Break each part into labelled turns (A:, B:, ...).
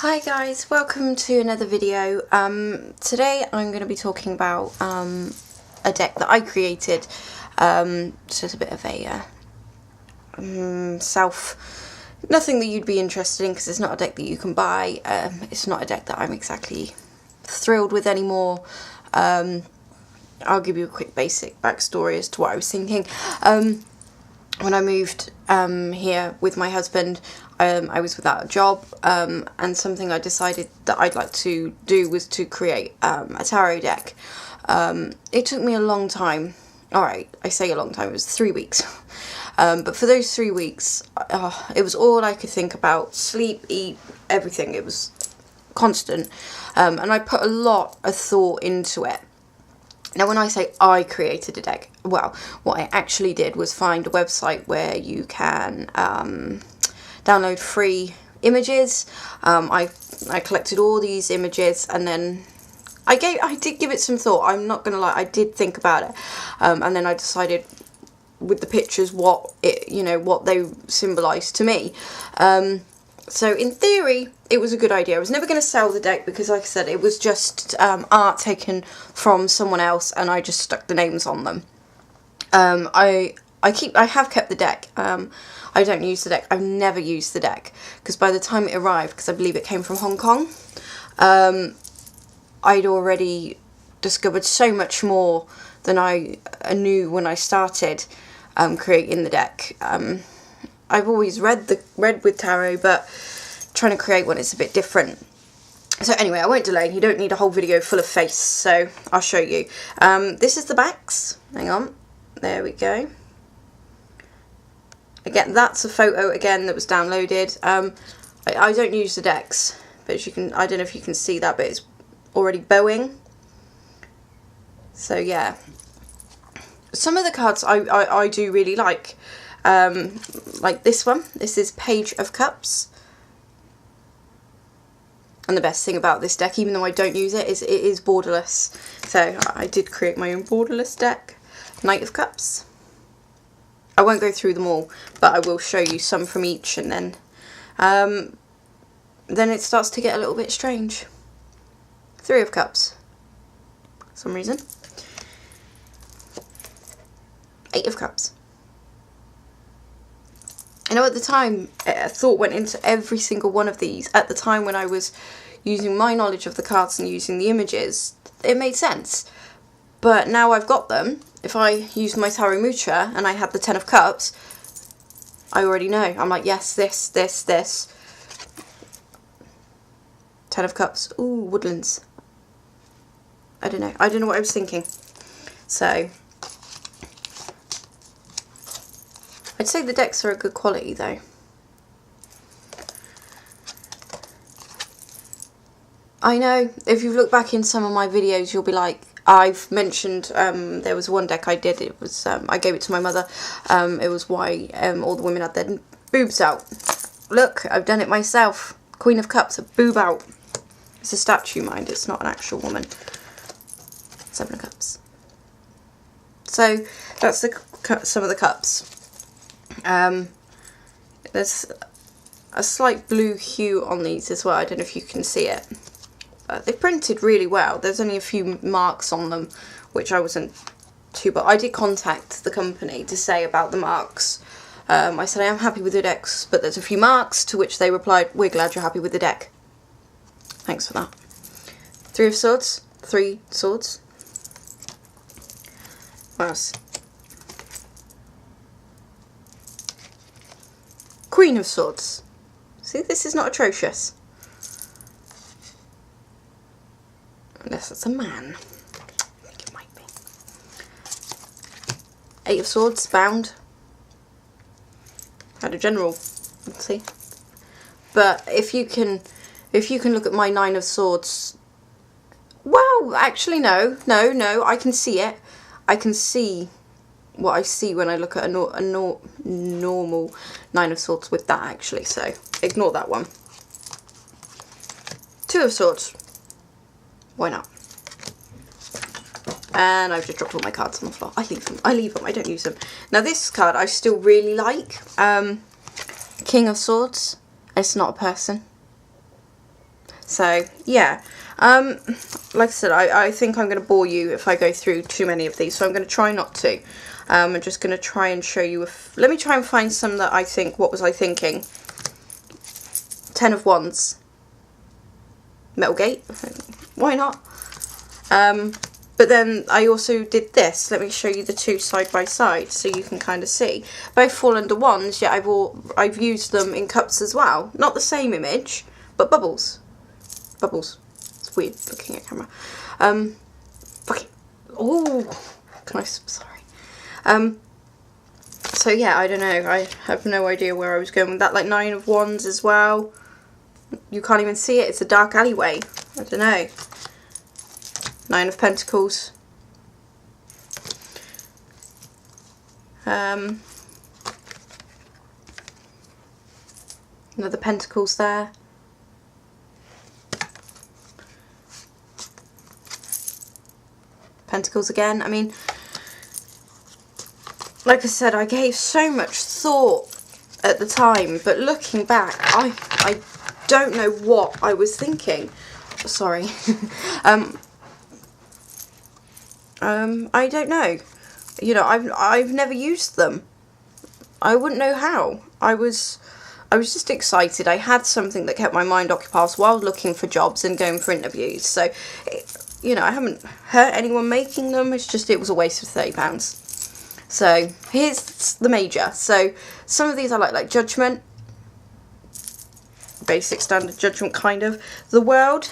A: Hi guys, welcome to another video. Today I'm going to be talking about a deck that I created. It's just a bit of a nothing that you'd be interested in because it's not a deck that you can buy. It's not a deck that I'm exactly thrilled with anymore. I'll give you a quick basic backstory as to what I was thinking. When I moved here with my husband, I was without a job, and something I decided that I'd like to do was to create a tarot deck. It took me a long time. Alright, I say a long time, it was 3 weeks. But for those 3 weeks, it was all I could think about. Sleep, eat, everything. It was constant. And I put a lot of thought into it. Now, when I say I created a deck, well, what I actually did was find a website where you can download free images. I collected all these images, and then I did give it some thought. I'm not gonna lie, I did think about it, and then I decided with the pictures what they symbolised to me. So in theory, it was a good idea. I was never going to sell the deck because, like I said, it was just art taken from someone else, and I just stuck the names on them. I have kept the deck. I don't use the deck. I've never used the deck because by the time it arrived, because I believe it came from Hong Kong, I'd already discovered so much more than I knew when I started creating the deck. I've always read with tarot, but trying to create one is a bit different. So anyway, I won't delay. You don't need a whole video full of face, so I'll show you. This is the backs. Hang on. There we go. Again, that's a photo again that was downloaded. I don't use the decks, but as you can, I don't know if you can see that, but it's already bowing. So yeah, some of the cards I do really like this one. This is Page of Cups. And the best thing about this deck, even though I don't use it, is it is borderless. So I did create my own borderless deck. Knight of Cups. I won't go through them all, but I will show you some from each, and then it starts to get a little bit strange. Three of Cups. For some reason. Eight of Cups. I know at the time, thought went into every single one of these. At the time when I was using my knowledge of the cards and using the images, it made sense. But now I've got them, if I use my Tarot Mutra and I had the Ten of Cups, I already know. I'm like, yes, this. Ten of Cups. Ooh, woodlands. I don't know. I don't know what I was thinking. So I'd say the decks are a good quality though. I know, if you look back in some of my videos, you'll be like, I've mentioned, there was one deck I did, it was, I gave it to my mother, it was why all the women had their boobs out. Look, I've done it myself. Queen of Cups, a boob out. It's a statue, mind, it's not an actual woman. Seven of Cups. So, that's some of the cups. There's a slight blue hue on these as well. I don't know if you can see it. They printed really well. There's only a few marks on them, which I wasn't too, but I did contact the company to say about the marks. I said I am happy with the decks, but there's a few marks, to which they replied, we're glad you're happy with the deck. Thanks for that. Three of Swords. 3 swords. What else? Queen of Swords. See, this is not atrocious. Unless it's a man. I think it might be. 8 of Swords, bound. Had a general, let's see. But if you can look at my 9 of Swords, well, actually no, I can see it. I can see what I see when I look at a normal 9 of Swords with that, actually, so ignore that one. 2 of Swords. Why not? And I've just dropped all my cards on the floor. I leave them, I don't use them. Now this card I still really like. King of Swords. It's not a person. So, yeah. Like I said, I think I'm going to bore you if I go through too many of these, so I'm going to try not to. I'm just going to try and show you let me try and find some that I think, what was I thinking? 10 of Wands. Metal Gate. Why not? But then I also did this. Let me show you the two side by side so you can kind of see. Both fall under Wands, yet I've used them in cups as well. Not the same image, but bubbles. Bubbles. It's weird looking at camera. Fucking. Oh, sorry. So yeah, I don't know. I have no idea where I was going with that. Like 9 of Wands as well. You can't even see it. It's a dark alleyway. I don't know. 9 of Pentacles. Another Pentacles there. Pentacles again. I mean, like I said, I gave so much thought at the time, but looking back, I don't know what I was thinking. Sorry. I don't know. You know, I've never used them. I wouldn't know how. I was just excited. I had something that kept my mind occupied while looking for jobs and going for interviews. So, you know, I haven't hurt anyone making them. It's just, it was a waste of £30. So, here's the major. So, some of these I like Judgment. Basic standard Judgment, kind of. The World.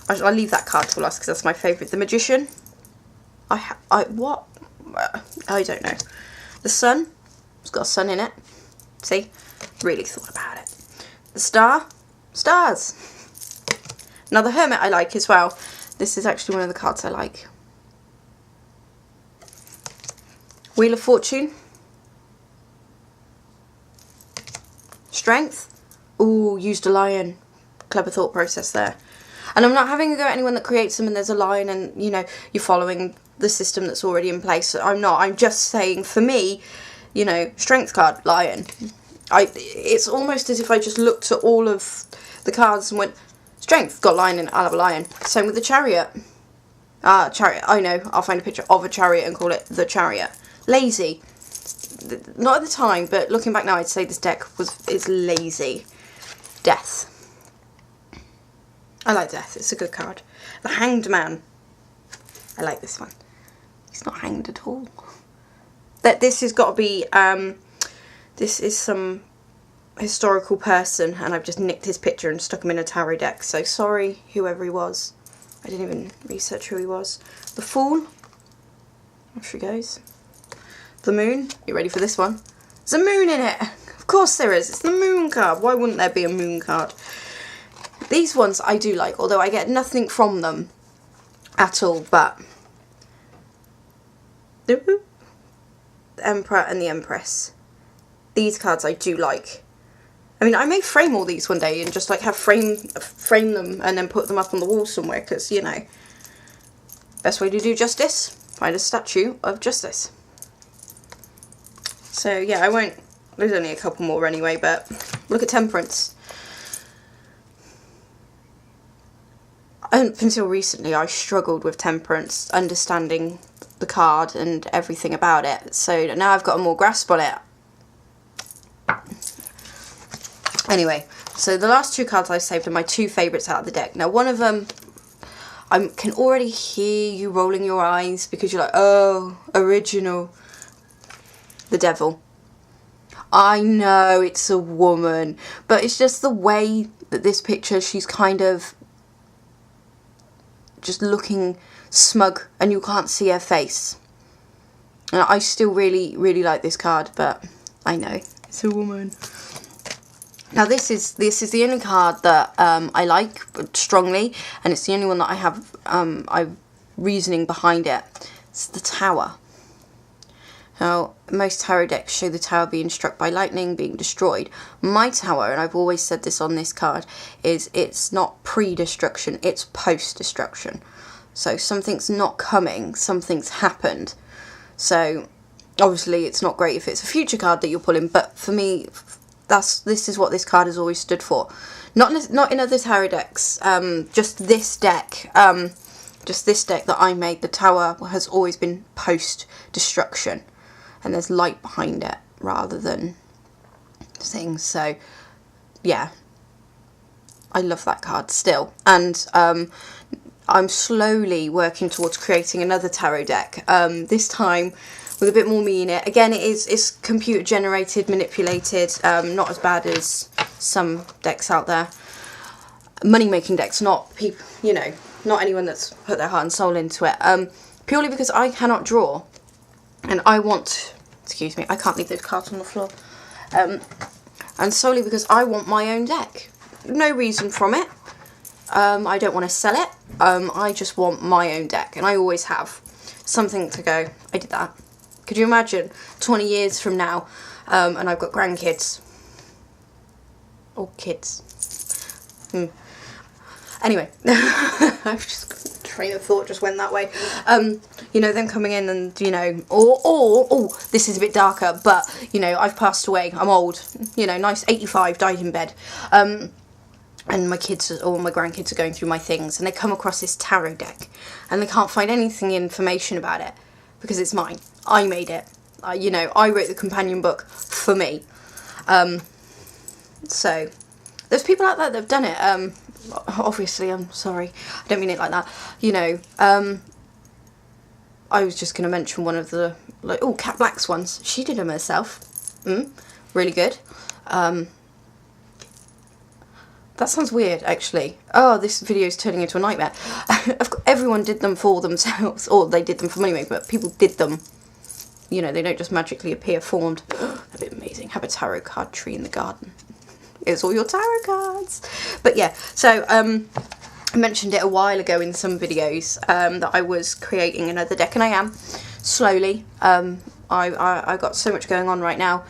A: I'll leave that card to last because that's my favourite. The Magician. What? I don't know. The Sun. It's got a sun in it. See? Really thought about it. The Star. Stars. Now the Hermit I like as well. This is actually one of the cards I like. Wheel of Fortune. Strength. Ooh, used a lion. Clever thought process there. And I'm not having a go at anyone that creates them and there's a lion and, you know, you're following the system that's already in place. I'm not. I'm just saying, for me, you know, strength card, lion. It's almost as if I just looked at all of the cards and went, strength, got lion in it, I'll have a lion. Same with the Chariot. Chariot, I know, I'll find a picture of a chariot and call it the Chariot. Lazy. Not at the time, but looking back now, I'd say this deck is lazy. Death. I like Death, it's a good card. The Hanged Man. I like this one. He's not hanged at all. This has got to be, this is some historical person and I've just nicked his picture and stuck him in a tarot deck. So sorry, whoever he was. I didn't even research who he was. The Fool. Off she goes. The Moon. You ready for this one? There's a moon in it. Of course there is. It's the Moon card. Why wouldn't there be a moon card? These ones I do like, although I get nothing from them at all, but the Emperor and the Empress. These cards I do like. I mean, I may frame all these one day and just like have frame them and then put them up on the wall somewhere because, you know, best way to do justice, find a statue of justice. So yeah, I won't, there's only a couple more anyway, but look at Temperance. Up until recently, I struggled with Temperance, understanding the card and everything about it. So now I've got a more grasp on it. Anyway, so the last two cards I saved are my two favourites out of the deck. Now, one of them, I can already hear you rolling your eyes because you're like, oh, original. The Devil. I know it's a woman, but it's just the way that this picture, she's kind of just looking smug and you can't see her face. And I still really, really like this card, but I know it's a woman. Now this is the only card that I like strongly, and it's the only one that I have reasoning behind it. It's the Tower. Now, most tarot decks show the tower being struck by lightning, being destroyed. My tower, and I've always said this on this card, is it's not pre-destruction, it's post-destruction. So something's not coming, something's happened. So, obviously it's not great if it's a future card that you're pulling, but for me, this is what this card has always stood for. Not in other tarot decks. Just this deck. Just this deck that I made. The tower has always been post-destruction, and there's light behind it rather than things. So yeah, I love that card still, and I'm slowly working towards creating another tarot deck. This time with a bit more me in it. Again, it's computer generated, manipulated, not as bad as some decks out there. Money making decks, not people, you know, not anyone that's put their heart and soul into it. Purely because I cannot draw, and I want, excuse me, I can't leave those cards on the floor. And solely because I want my own deck. No reason from it. I don't want to sell it. I just want my own deck, and I always have something to go, I did that. Could you imagine 20 years from now, and I've got grandkids or kids? Anyway, I've just train of thought just went that way. You know, them coming in and, you know, or this is a bit darker, but you know, I've passed away. I'm old. You know, nice 85, died in bed. And my kids or my grandkids are going through my things, and they come across this tarot deck, and they can't find information about it because it's mine. I made it. You know, I wrote the companion book for me. So there's people out there that have done it. Obviously, I'm sorry, I don't mean it like that. You know, I was just going to mention one of the Cat Black's ones. She did them herself. Really good. That sounds weird, actually. Oh, this video is turning into a nightmare. Everyone did them for themselves, or they did them for money, but people did them. You know, they don't just magically appear formed. That'd be amazing. Have a tarot card tree in the garden. It's all your tarot cards. But yeah, so I mentioned it a while ago in some videos that I was creating another deck, and I am slowly. I got so much going on right now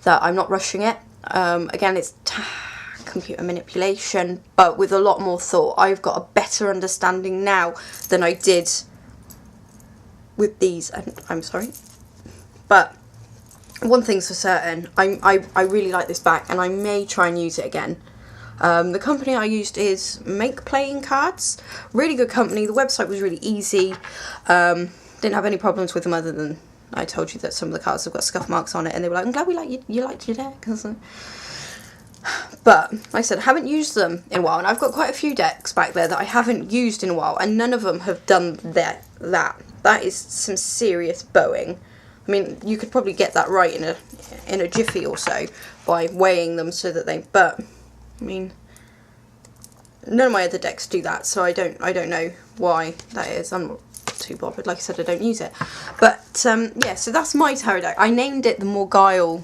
A: that I'm not rushing it. Again, it's computer manipulation, but with a lot more thought. I've got a better understanding now than I did with these, and I'm sorry, but one thing's for certain, I really like this back, and I may try and use it again. The company I used is Make Playing Cards. Really good company. The website was really easy. Didn't have any problems with them other than I told you that some of the cards have got scuff marks on it, and they were like, I'm glad you liked your deck. But like I said, I haven't used them in a while, and I've got quite a few decks back there that I haven't used in a while, and none of them have done that. That is some serious bowing. I mean, you could probably get that right in a jiffy or so by weighing them so that they. But I mean, none of my other decks do that, so I don't know why that is. I'm not too bothered. Like I said, I don't use it. But yeah, so that's my tarot deck. I named it the Morgile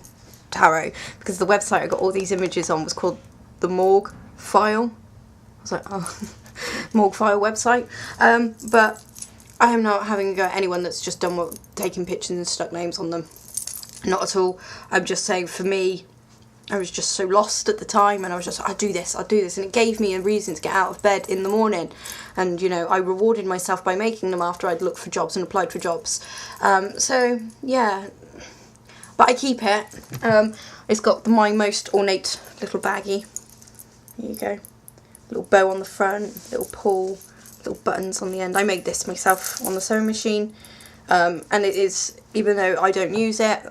A: Tarot because the website I got all these images on was called the Morgile. I was like, oh, Morgile website. But I am not having a go at anyone that's just done taking pictures and stuck names on them. Not at all. I'm just saying, for me, I was just so lost at the time, and I was just, I'll do this, and it gave me a reason to get out of bed in the morning. And you know, I rewarded myself by making them after I'd looked for jobs and applied for jobs. So yeah, but I keep it. It's got my most ornate little baggie. There you go. Little bow on the front, little pull, little buttons on the end. I made this myself on the sewing machine, and it is, even though I don't use it,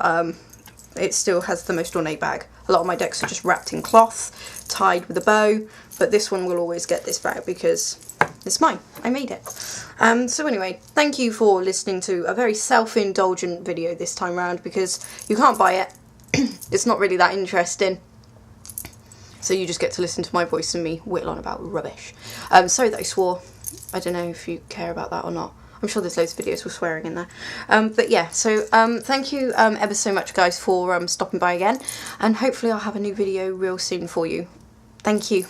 A: it still has the most ornate bag. A lot of my decks are just wrapped in cloth, tied with a bow, but this one will always get this bag because it's mine. I made it. So anyway, thank you for listening to a very self-indulgent video this time round, because you can't buy it. It's not really that interesting. So you just get to listen to my voice and me whittle on about rubbish. Sorry that I swore. I don't know if you care about that or not. I'm sure there's loads of videos with swearing in there. But yeah, so thank you ever so much, guys, for stopping by again. And hopefully I'll have a new video real soon for you. Thank you.